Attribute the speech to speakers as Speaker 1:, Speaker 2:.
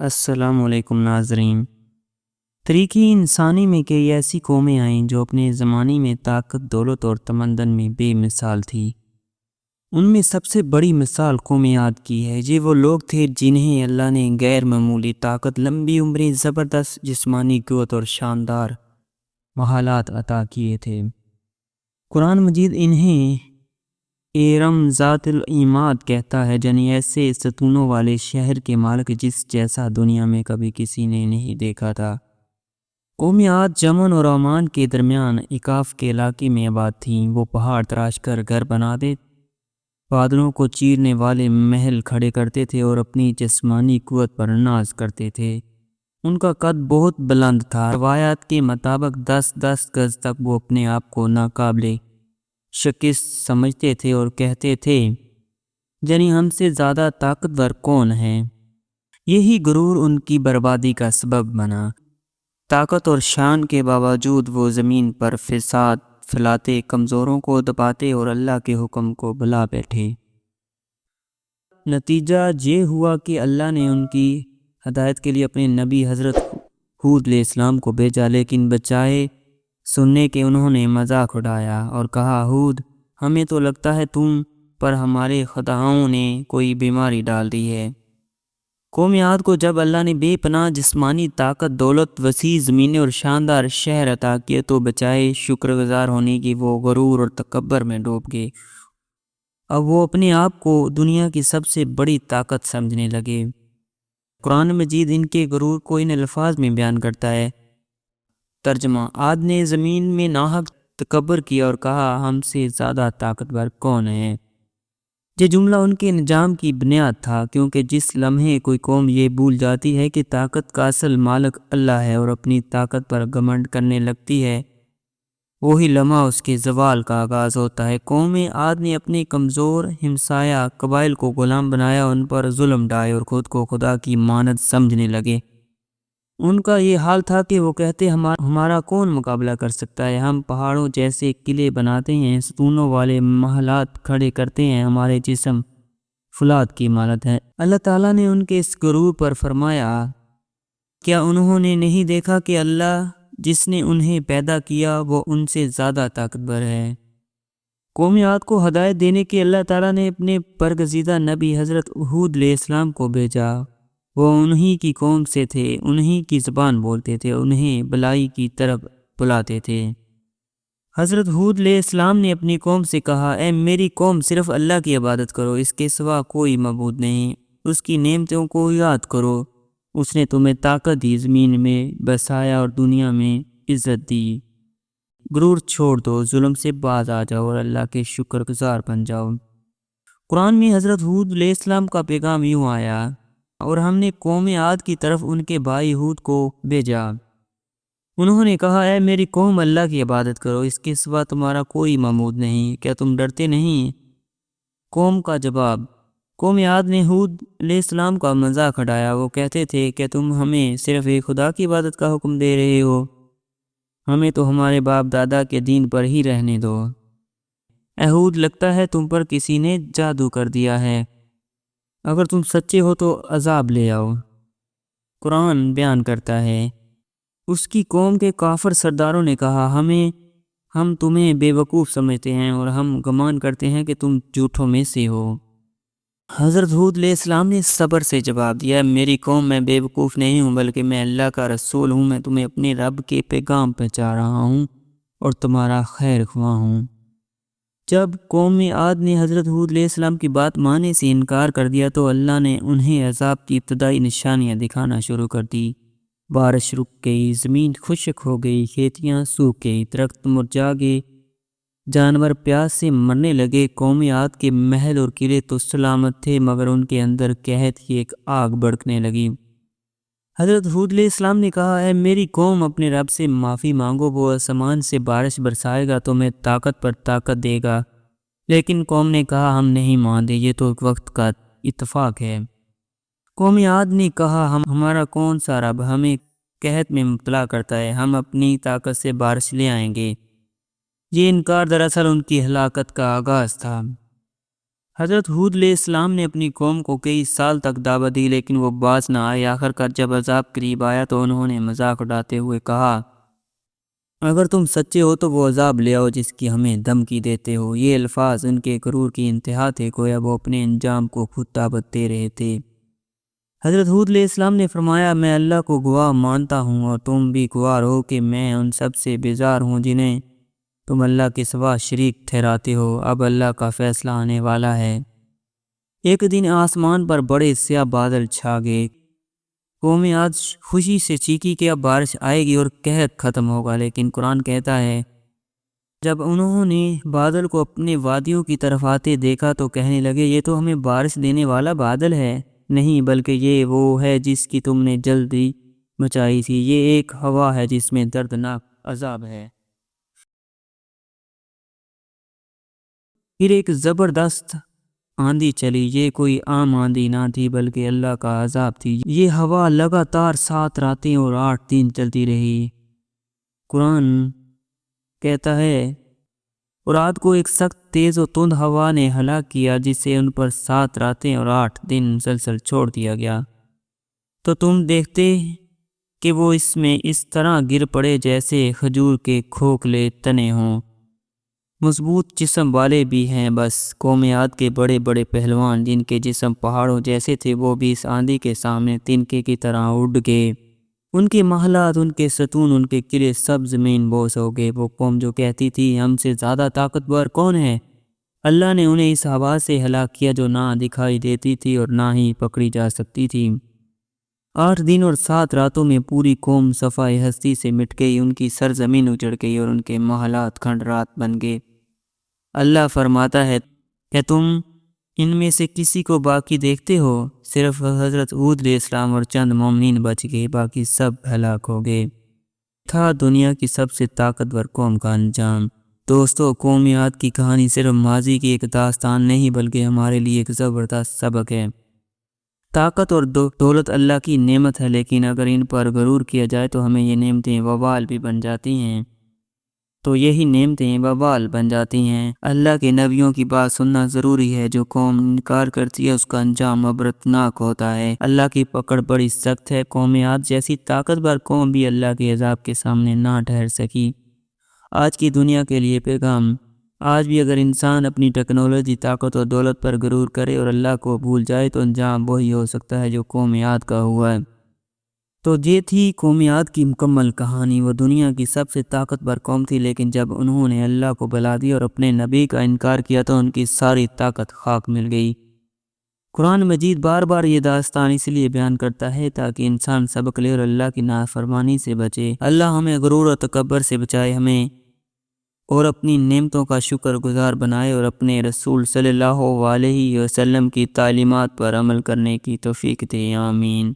Speaker 1: السلام علیکم ناظرین۔ تاریخ انسانی میں کئی ایسی قومیں آئیں جو اپنے زمانے میں طاقت، دولت اور تمدن میں بے مثال تھی۔ ان میں سب سے بڑی مثال قوم عاد کی ہے۔ یہ وہ لوگ تھے جنہیں اللہ نے غیر معمولی طاقت، لمبی عمریں، زبردست جسمانی قوت اور شاندار مہارات عطا کیے تھے۔ قرآن مجید انہیں ارم ذات العماد کہتا ہے، یعنی ایسے ستونوں والے شہر کے مالک جس جیسا دنیا میں کبھی کسی نے نہیں دیکھا تھا۔ قوم عاد یمن اور عمان کے درمیان اقاف کے علاقے میں آباد تھیں۔ وہ پہاڑ تراش کر گھر بناتے، بادلوں کو چیرنے والے محل کھڑے کرتے تھے اور اپنی جسمانی قوت پر ناز کرتے تھے۔ ان کا قد بہت بلند تھا۔ روایات کے مطابق 10 گز تک وہ اپنے آپ کو ناقابل شکست سمجھتے تھے اور کہتے تھے، یعنی ہم سے زیادہ طاقتور کون ہے؟ یہی غرور ان کی بربادی کا سبب بنا۔ طاقت اور شان کے باوجود وہ زمین پر فساد پھیلاتے، کمزوروں کو دباتے اور اللہ کے حکم کو بھلا بیٹھے۔ نتیجہ یہ ہوا کہ اللہ نے ان کی ہدایت کے لیے اپنے نبی حضرت ہود علیہ السلام کو بھیجا، لیکن بجائے سننے کے انہوں نے مذاق اڑایا اور کہا، ہود، ہمیں تو لگتا ہے تم پر ہمارے خداؤں نے کوئی بیماری ڈال دی ہے۔ قوم عاد کو جب اللہ نے بے پناہ جسمانی طاقت، دولت، وسیع زمینیں اور شاندار شہر عطا کیے تو بجائے شکر گزار ہونے کی وہ غرور اور تکبر میں ڈوب گئے۔ اب وہ اپنے آپ کو دنیا کی سب سے بڑی طاقت سمجھنے لگے۔ قرآن مجید ان کے غرور کو ان الفاظ میں بیان کرتا ہے۔ ترجمہ: عاد نے زمین میں ناحق تکبر کیا اور کہا، ہم سے زیادہ طاقتور کون ہے؟ یہ جملہ ان کے نظام کی بنیاد تھا، کیونکہ جس لمحے کوئی قوم یہ بھول جاتی ہے کہ طاقت کا اصل مالک اللہ ہے اور اپنی طاقت پر گھمنڈ کرنے لگتی ہے، وہی لمحہ اس کے زوال کا آغاز ہوتا ہے۔ قوم عاد نے اپنے کمزور ہمسایہ قبائل کو غلام بنایا، ان پر ظلم ڈھائے اور خود کو خدا کی مانند سمجھنے لگے۔ ان کا یہ حال تھا کہ وہ کہتے، ہمارا کون مقابلہ کر سکتا ہے؟ ہم پہاڑوں جیسے قلعے بناتے ہیں، ستونوں والے محلات کھڑے کرتے ہیں، ہمارے جسم فولاد کی مانند ہے۔ اللہ تعالیٰ نے ان کے اس غرور پر فرمایا، کیا انہوں نے نہیں دیکھا کہ اللہ جس نے انہیں پیدا کیا وہ ان سے زیادہ طاقتور ہے؟ قوم عاد کو ہدایت دینے کے اللہ تعالیٰ نے اپنے برگزیدہ نبی حضرت ہود علیہ السلام کو بھیجا۔ وہ انہی کی قوم سے تھے، انہی کی زبان بولتے تھے، انہیں بھلائی کی طرف بلاتے تھے۔ حضرت ہود علیہ السلام نے اپنی قوم سے کہا، اے میری قوم، صرف اللہ کی عبادت کرو، اس کے سوا کوئی معبود نہیں۔ اس کی نعمتوں کو یاد کرو، اس نے تمہیں طاقت دی، زمین میں بسایا اور دنیا میں عزت دی۔ غرور چھوڑ دو، ظلم سے باز آ جاؤ اور اللہ کے شکر گزار بن جاؤ۔ قرآن میں حضرت ہود علیہ السلام کا پیغام یوں آیا، اور ہم نے قوم عاد کی طرف ان کے بھائی ہود کو بھیجا۔ انہوں نے کہا، اے میری قوم، اللہ کی عبادت کرو، اس کے سوا تمہارا کوئی معبود نہیں، کیا تم ڈرتے نہیں؟ قوم کا جواب: قوم عاد نے ہود علیہ السلام کا مذاق اڑایا۔ وہ کہتے تھے، کیا تم ہمیں صرف ایک خدا کی عبادت کا حکم دے رہے ہو؟ ہمیں تو ہمارے باپ دادا کے دین پر ہی رہنے دو۔ اے ہود، لگتا ہے تم پر کسی نے جادو کر دیا ہے، اگر تم سچے ہو تو عذاب لے آؤ۔ قرآن بیان کرتا ہے، اس کی قوم کے کافر سرداروں نے کہا، ہم تمہیں بے وقوف سمجھتے ہیں اور ہم گمان کرتے ہیں کہ تم جھوٹوں میں سے ہو۔ حضرت ہود علیہ السلام نے صبر سے جواب دیا، میری قوم، میں بے وقوف نہیں ہوں، بلکہ میں اللہ کا رسول ہوں۔ میں تمہیں اپنے رب کے پیغام پہنچا رہا ہوں اور تمہارا خیر خواہ ہوں۔ جب قوم عاد نے حضرت ہود علیہ السلام کی بات ماننے سے انکار کر دیا تو اللہ نے انہیں عذاب کی ابتدائی نشانیاں دکھانا شروع کر دی۔ بارش رک گئی، زمین خشک ہو گئی، کھیتیاں سوکھ گئی، درخت مرجھا گئے، جانور پیاس سے مرنے لگے۔ قوم عاد کے محل اور قلعے تو سلامت تھے، مگر ان کے اندر قحط کی ایک آگ بھڑکنے لگی۔ حضرت ہود علیہ السلام نے کہا، اے میری قوم، اپنے رب سے معافی مانگو، وہ آسمان سے بارش برسائے گا، تمہیں طاقت پر طاقت دے گا۔ لیکن قوم نے کہا، ہم نہیں مانتے، یہ تو ایک وقت کا اتفاق ہے۔ قوم عاد نے کہا، ہمارا کون سا رب ہمیں قحط میں مبتلا کرتا ہے؟ ہم اپنی طاقت سے بارش لے آئیں گے۔ یہ انکار دراصل ان کی ہلاکت کا آغاز تھا۔ حضرت ہود علیہ السلام نے اپنی قوم کو کئی سال تک دعوت دی لیکن وہ باز نہ آئے۔ آخر کار جب عذاب قریب آیا تو انہوں نے مذاق اڑاتے ہوئے کہا، اگر تم سچے ہو تو وہ عذاب لے آؤ جس کی ہمیں دھمکی دیتے ہو۔ یہ الفاظ ان کے غرور کی انتہا تھے، گویا وہ اپنے انجام کو خود دعوت دے رہے تھے۔ حضرت ہود علیہ السلام نے فرمایا، میں اللہ کو گواہ مانتا ہوں اور تم بھی گواہ ہو کہ میں ان سب سے بیزار ہوں جنہیں تم اللہ کے سوا شریک ٹھہراتے ہو۔ اب اللہ کا فیصلہ آنے والا ہے۔ ایک دن آسمان پر بڑے سیاہ بادل چھا گئے۔ قوم عاد خوشی سے چیخی کہ اب بارش آئے گی اور قحط ختم ہوگا، لیکن قرآن کہتا ہے جب انہوں نے بادل کو اپنے وادیوں کی طرف آتے دیکھا تو کہنے لگے، یہ تو ہمیں بارش دینے والا بادل ہے، نہیں بلکہ یہ وہ ہے جس کی تم نے جلدی مچائی تھی۔ یہ ایک ہوا ہے جس میں دردناک عذاب ہے۔ پھر ایک زبردست آندھی چلی۔ یہ کوئی عام آندھی نہ تھی بلکہ اللہ کا عذاب تھی۔ یہ ہوا لگاتار 7 راتیں اور 8 دن چلتی رہی۔ قرآن کہتا ہے اور عاد کو ایک سخت تیز و تند ہوا نے ہلاک کیا جس سے ان پر 7 راتیں اور 8 دن مسلسل چھوڑ دیا گیا، تو تم دیکھتے کہ وہ اس میں اس طرح گر پڑے جیسے کھجور کے کھوکھلے تنے ہوں۔ مضبوط جسم والے بھی ہیں، بس قوم عاد کے بڑے بڑے پہلوان جن کے جسم پہاڑوں جیسے تھے وہ بھی اس آندھی کے سامنے تنکے کی طرح اڑ گئے۔ ان کے محلات، ان کے ستون، ان کے قلعے سب زمین بوس ہو گئے۔ وہ قوم جو کہتی تھی ہم سے زیادہ طاقتور کون ہے، اللہ نے انہیں اس ہوا سے ہلاک کیا جو نہ دکھائی دیتی تھی اور نہ ہی پکڑی جا سکتی تھی۔ 8 دن اور 7 راتوں میں پوری قوم صفائے ہستی سے مٹ گئی، ان کی سرزمین اجڑ گئی اور ان کے محلات کھنڈرات بن گئے۔ اللہ فرماتا ہے کہ تم ان میں سے کسی کو باقی دیکھتے ہو؟ صرف حضرت ہود علیہ السلام اور چند مومنین بچ گئے، باقی سب ہلاک ہو گئے۔ تھا دنیا کی سب سے طاقتور قوم کا انجام۔ دوستو، قوم عاد کی کہانی صرف ماضی کی ایک داستان نہیں بلکہ ہمارے لیے ایک زبردست سبق ہے۔ طاقت اور دولت اللہ کی نعمت ہے، لیکن اگر ان پر غرور کیا جائے تو ہمیں یہ نعمتیں وبال بھی بن جاتی ہیں۔ اللہ کے نبیوں کی بات سننا ضروری ہے۔ جو قوم انکار کرتی ہے اس کا انجام عبرتناک ہوتا ہے۔ اللہ کی پکڑ بڑی سخت ہے۔ قوم عاد جیسی طاقتور قوم بھی اللہ کے عذاب کے سامنے نہ ٹھہر سکی۔ آج کی دنیا کے لیے پیغام، آج بھی اگر انسان اپنی ٹیکنالوجی، طاقت اور دولت پر غرور کرے اور اللہ کو بھول جائے تو انجام وہی ہو سکتا ہے جو قوم عاد کا ہوا ہے۔ تو یہ تھی قوم عاد کی مکمل کہانی۔ وہ دنیا کی سب سے طاقتور قوم تھی، لیکن جب انہوں نے اللہ کو بھلا دیا اور اپنے نبی کا انکار کیا تو ان کی ساری طاقت خاک مل گئی۔ قرآن مجید بار بار یہ داستان اس لیے بیان کرتا ہے تاکہ انسان سبق لے اور اللہ کی نافرمانی سے بچے۔ اللہ ہمیں غرور اور تکبر سے بچائے، ہمیں اور اپنی نعمتوں کا شکر گزار بنائے اور اپنے رسول صلی اللہ علیہ وسلم کی تعلیمات پر عمل کرنے کی توفیق دے۔ آمین۔